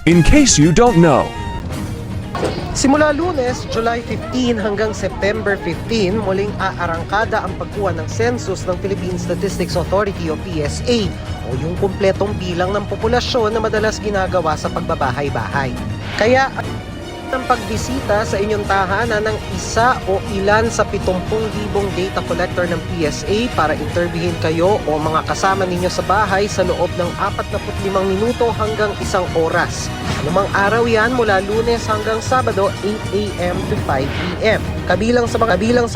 In case you don't know. Simula Lunes, July 15 hanggang September 15, muling aarangkada ang pagkuha ng census ng Philippine Statistics Authority o PSA o yung kumpletong bilang ng populasyon na madalas ginagawa sa pagbabahay-bahay. Kaya ang pagbisita sa inyong tahanan ng isa o ilan sa 70,000 data collector ng PSA para interviewin kayo o mga kasama ninyo sa bahay sa loob ng 45 minuto hanggang 1 oras. Anumang araw yan mula Lunes hanggang Sabado 8 a.m. to 5 p.m. Kabilang sa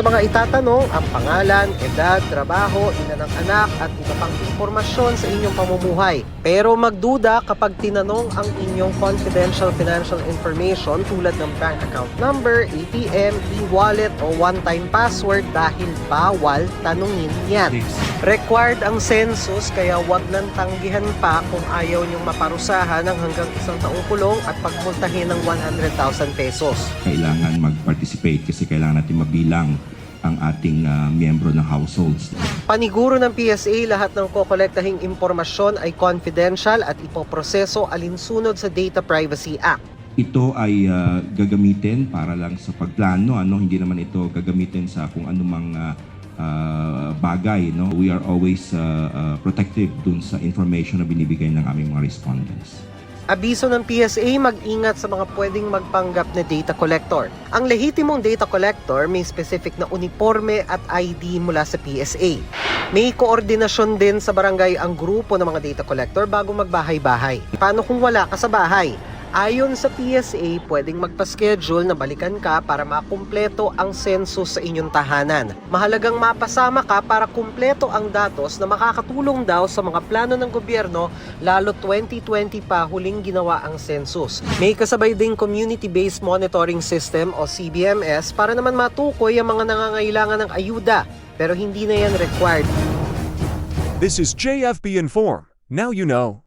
mga itatanong ang pangalan, edad, trabaho, ina ng anak at iba pang impormasyon sa inyong pamumuhay. Pero magduda kapag tinanong ang inyong confidential financial information tulad ng bank account number, ATM, e-wallet o one-time password dahil bawal tanungin yan. Required ang census kaya wag nang tanggihan pa kung ayaw niyong maparusahan ng hanggang 1 taong kulong at pagmultahin ng 100,000 pesos. Kailangan mag-participate kasi kailangan natin mabilang ang ating miyembro ng households. Paniguro ng PSA, lahat ng kokolektahing impormasyon ay confidential at ipoproseso alinsunod sa Data Privacy Act. Ito ay gagamitin para lang sa pagplano, hindi naman ito gagamitin sa kung anumang bagay. We are always protective dun sa information na binibigay ng aming mga respondents. Abiso ng PSA, mag-ingat sa mga pwedeng magpanggap na data collector. Ang lehitimong data collector may specific na uniforme at ID mula sa PSA. May koordinasyon din sa barangay ang grupo ng mga data collector bago magbahay-bahay. Paano kung wala ka sa bahay? Ayon sa PSA, pwedeng magpa-schedule na balikan ka para makumpleto ang census sa inyong tahanan. Mahalagang mapasama ka para kumpleto ang datos na makakatulong daw sa mga plano ng gobyerno, lalo 2020 pa huling ginawa ang census. May kasabay ding Community-Based Monitoring System o CBMS para naman matukoy ang mga nangangailangan ng ayuda, pero hindi na yan required. This is JFB Inform. Now you know.